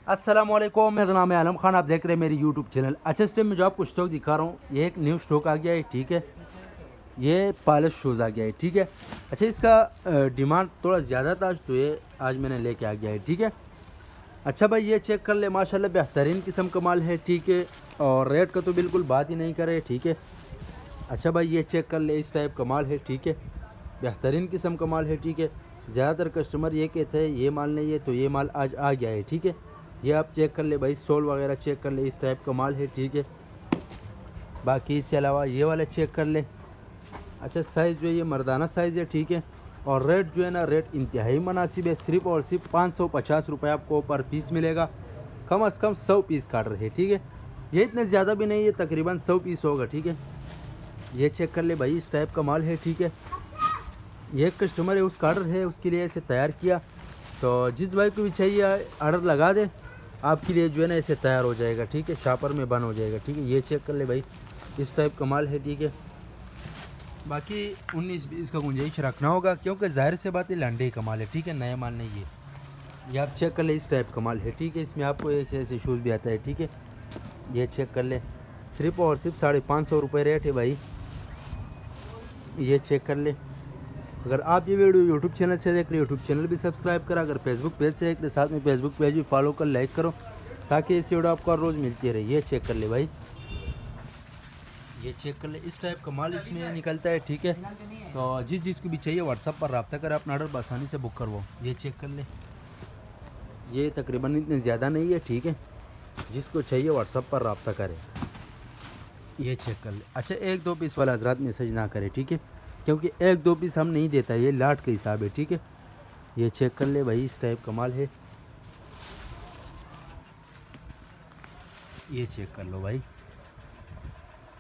अस्सलामुअलैकुम, मेरा नाम है आलम खान। आप देख रहे हैं मेरी यूट्यूब चैनल। अच्छा, इस टाइम में जो आपको स्टॉक दिखा रहा हूँ, ये एक न्यू स्टॉक आ गया है, ठीक है। ये पॉलिश शूज़ आ गया है, ठीक है। अच्छा, इसका डिमांड थोड़ा ज़्यादा था, तो ये आज मैंने लेके आ गया है, ठीक है। अच्छा भाई, ये चेक कर ले, माशाल्लाह बेहतरीन किस्म का माल है, ठीक है। और रेट का तो बिल्कुल बात ही नहीं करे, ठीक है। अच्छा भाई, ये चेक कर ले, इस टाइप का माल है, ठीक है। बेहतरीन किस्म का माल है, ठीक है। ज़्यादातर कस्टमर ये कहते हैं ये माल नहीं है, तो ये माल आज आ गया है, ठीक है। ये आप चेक कर ले भाई, सोल वगैरह चेक कर ले, इस टाइप का माल है, ठीक है। बाकी इसके अलावा ये वाला चेक कर ले। अच्छा, साइज़ जो है ये मर्दाना साइज़ है, ठीक है। और रेट जो है ना, रेट इंतहाई मुनासिब है। सिर्फ और सिर्फ 550 रुपये आपको पर पीस मिलेगा। कम अज़ कम 100 पीस काट रहे हैं, ठीक है। ये इतने ज़्यादा भी नहीं है, तकरीबन 100 पीस होगा, ठीक है। ये चेक कर ले भाई, इस टाइप का माल है, ठीक है। ये एक कस्टमर है, उसका ऑर्डर है, उसके लिए इसे तैयार किया। तो जिस भाई को भी चाहिए ऑर्डर लगा दे, आपके लिए जो है ना इसे तैयार हो जाएगा, ठीक है। शापर में बंद हो जाएगा, ठीक है। ये चेक कर ले भाई, इस टाइप का माल है, ठीक है। बाकी 19-20 का गुंजाइश रखना होगा, क्योंकि जाहिर से बात है लंडे का माल है, ठीक है, नया माल नहीं है। ये आप चेक कर ले, इस टाइप का माल है, ठीक है। इसमें आपको एक ऐसे शूज़ भी आता है, ठीक है। ये चेक कर ले, सिर्फ और सिर्फ 550 रुपये रेट है भाई। ये चेक कर ले। अगर आप ये वीडियो यूट्यूब चैनल से देख रहे हो, यूट्यूब चैनल भी सब्सक्राइब करा। अगर फेसबुक पेज से देख रहे, साथ में फेसबुक पेज भी फॉलो कर, लाइक करो, ताकि इस वीडियो आपको रोज़ मिलती रहे। ये चेक कर ले भाई, ये चेक कर ले, इस टाइप का माल इसमें निकलता है, ठीक है। तो जिस जिसको भी चाहिए व्हाट्सअप पर रब्ता कर, अपना ऑर्डर आसानी से बुक करवाओ। ये चेक कर ले, ये तकरीबन इतने ज़्यादा नहीं है, ठीक है। जिसको चाहिए व्हाट्सअप पर रब्ता करें। ये चेक कर ले। अच्छा, 1-2 पीस वाला हजरात मैसेज ना करें, ठीक है, क्योंकि 1-2 पीस हम नहीं देता, ये लाट का हिसाब है, ठीक है। ये चेक कर ले भाई, इस टाइप का माल है। ये चेक कर लो भाई,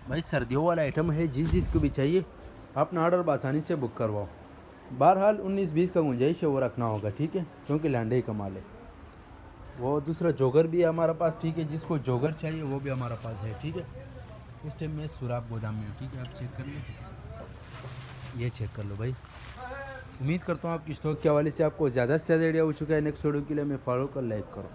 भाई सर्दियों वाला आइटम है। जिस जिसको भी चाहिए अपना ऑर्डर आसानी से बुक करवाओ। बहरहाल 19-20 का गुंजाइश है, वो रखना होगा, ठीक है, क्योंकि लैंडे का माल है। वो दूसरा जोगर भी है हमारे पास, ठीक है। जिसको जोगर चाहिए वो भी हमारे पास है, ठीक है। इस टाइम में सुराब गोदाम में, ठीक है। आप चेक कर ले, ये चेक कर लो भाई। उम्मीद करता हूँ आपकी स्टॉक के हवाले से आपको ज़्यादा से ज़्यादा आइडिया हो चुका है। नेक्स्ट वीडियो के लिए मैं फॉलो कर, लाइक करो।